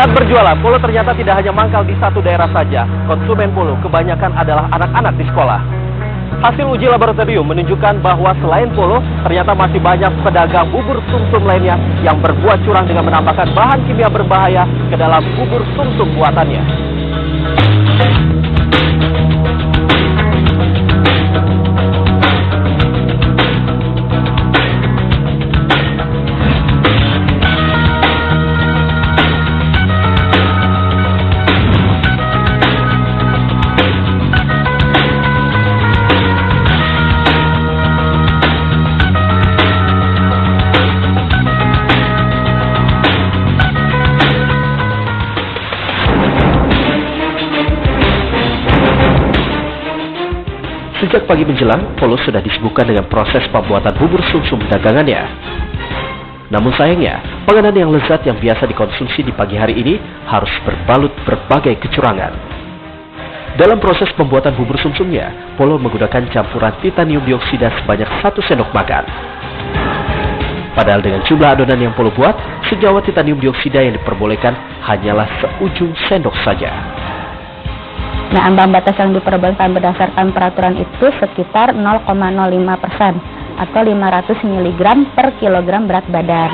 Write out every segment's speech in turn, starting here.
Saat berjualan, Polo ternyata tidak hanya mangkal di satu daerah saja. Konsumen Polo kebanyakan adalah anak-anak di sekolah. Hasil uji laboratorium menunjukkan bahwa selain Polo, ternyata masih banyak pedagang bubur sumsum lainnya yang berbuat curang dengan menambahkan bahan kimia berbahaya ke dalam bubur sumsum buatannya. Sejak pagi menjelang, Polo sudah disibukkan dengan proses pembuatan bubur sumsum dagangannya. Namun sayangnya, panganan yang lezat yang biasa dikonsumsi di pagi hari ini harus berbalut berbagai kecurangan. Dalam proses pembuatan bubur sumsumnya, Polo menggunakan campuran titanium dioksida sebanyak 1 sendok makan. Padahal dengan jumlah adonan yang Polo buat, senyawa titanium dioksida yang diperbolehkan hanyalah seujung sendok saja. Nah, ambang batas yang diperbolehkan berdasarkan peraturan itu sekitar 0,05% atau 500 mg per kilogram berat badan.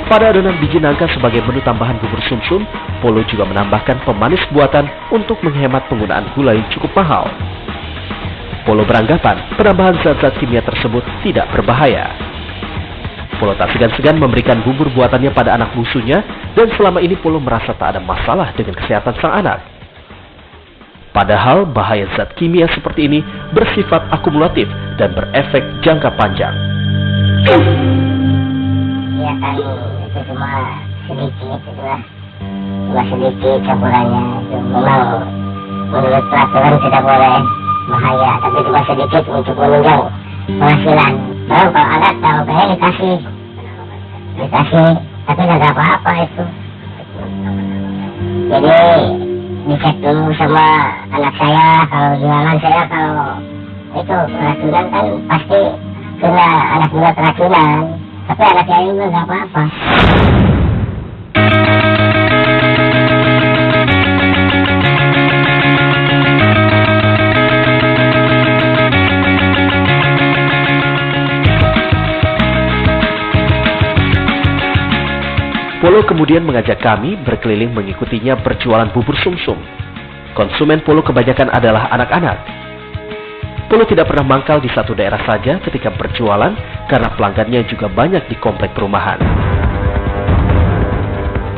Pada adonan biji nangka sebagai menu tambahan bubur sumsum, Polo juga menambahkan pemanis buatan untuk menghemat penggunaan gula yang cukup mahal. Polo beranggapan penambahan zat-zat kimia tersebut tidak berbahaya. Polo tak segan-segan memberikan bubur buatannya pada anak bungsunya, dan selama ini Polo merasa tak ada masalah dengan kesehatan sang anak. Padahal bahaya zat kimia seperti ini bersifat akumulatif dan berefek jangka panjang. Ya kan, itu cuma sedikit, cuma sedikit campurannya. Itu memang menurut peraturan tidak boleh bahaya, tapi cuma sedikit untuk menunjang penghasilan. Kalau alat tahu kayak dikasih, tapi nggak apa-apa itu. Jadi dicek dulu sama anak saya, kalau jualan saya kalau itu keracunan kan pasti kena anak juga keracunan, tapi anak saya juga nggak apa-apa. Polo kemudian mengajak kami berkeliling mengikutinya berjualan bubur sumsum. Konsumen Polo kebanyakan adalah anak-anak. Polo tidak pernah mangkal di satu daerah saja ketika berjualan karena pelanggannya juga banyak di komplek perumahan.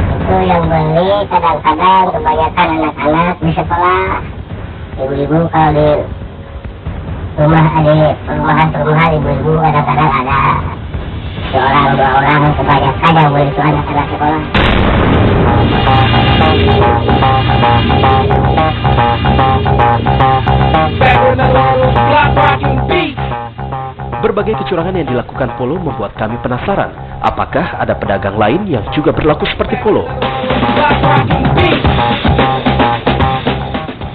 Itu yang beli kadang-kadang kebanyakan anak-anak di sekolah. Ibu-ibu kalau di perumahan ibu-ibu kadang-kadang ada seorang dua orang, kebanyakan yang beli itu anak-anak sekolah. Berbagai kecurangan yang dilakukan Polo membuat kami penasaran, apakah ada pedagang lain yang juga berlaku seperti Polo.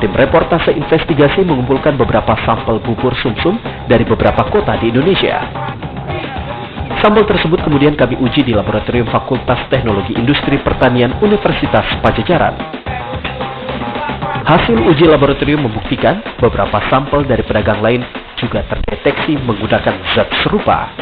Tim reportase investigasi mengumpulkan beberapa sampel bubur sumsum dari beberapa kota di Indonesia. Sampel tersebut kemudian kami uji di Laboratorium Fakultas Teknologi Industri Pertanian Universitas Padjadjaran. Hasil uji laboratorium membuktikan beberapa sampel dari pedagang lain juga terdeteksi menggunakan zat serupa.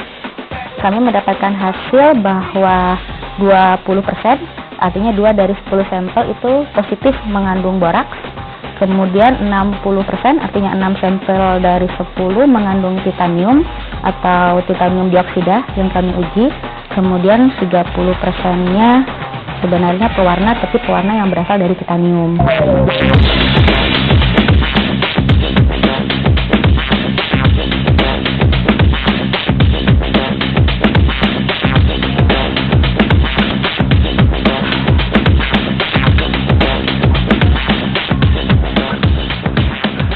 Kami mendapatkan hasil bahwa 20%, artinya 2 dari 10 sampel itu positif mengandung boraks. Kemudian 60%, artinya 6 sampel dari 10 mengandung titanium atau titanium dioksida yang kami uji. Kemudian 30%-nya sebenarnya pewarna, tapi pewarna yang berasal dari titanium.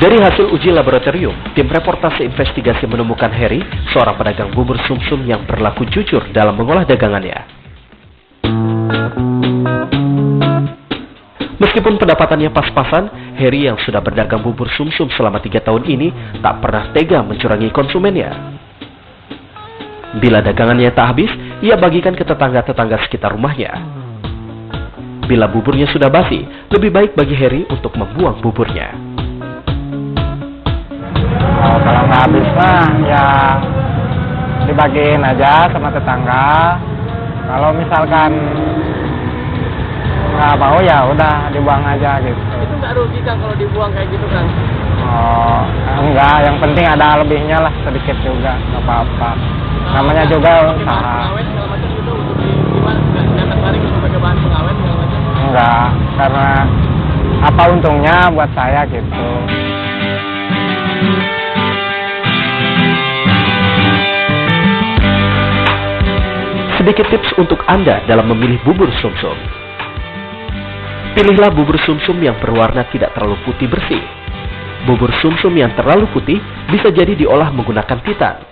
Dari hasil uji laboratorium, tim reportase investigasi menemukan Heri, seorang pedagang bubur sumsum yang berlaku jujur dalam mengolah dagangannya. Meskipun pendapatannya pas-pasan, Heri yang sudah berdagang bubur sumsum selama 3 tahun ini tak pernah tega mencurangi konsumennya. Bila dagangannya tak habis, ia bagikan ke tetangga-tetangga sekitar rumahnya. Bila buburnya sudah basi, lebih baik bagi Heri untuk membuang buburnya. Oh, kalau nggak habis mah ya dibagiin aja sama tetangga. Kalau misalkan nggak mau ya udah dibuang aja gitu. Itu nggak rugi kan kalau dibuang kayak gitu kan? Oh, enggak, yang penting ada lebihnya lah sedikit juga, nggak apa-apa. Namanya juga usaha. Pengawet segala macam itu untuk gimana? Nggak tertarik sebagai bahan pengawet segala macam? Enggak, karena apa untungnya buat saya gitu. Sedikit tips untuk Anda dalam memilih bubur sumsum. Pilihlah bubur sumsum yang berwarna tidak terlalu putih bersih. Bubur sumsum yang terlalu putih bisa jadi diolah menggunakan titan.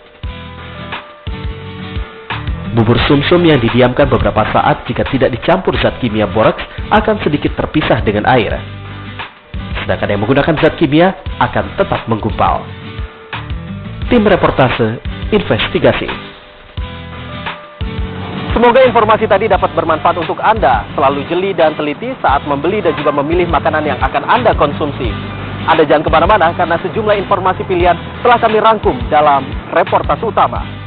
Bubur sumsum yang didiamkan beberapa saat jika tidak dicampur zat kimia boraks akan sedikit terpisah dengan air. Sedangkan yang menggunakan zat kimia akan tetap menggumpal. Tim Reportase Investigasi. Semoga informasi tadi dapat bermanfaat untuk Anda. Selalu jeli dan teliti saat membeli dan juga memilih makanan yang akan Anda konsumsi. Anda jangan kemana-mana karena sejumlah informasi pilihan telah kami rangkum dalam Reportase Utama.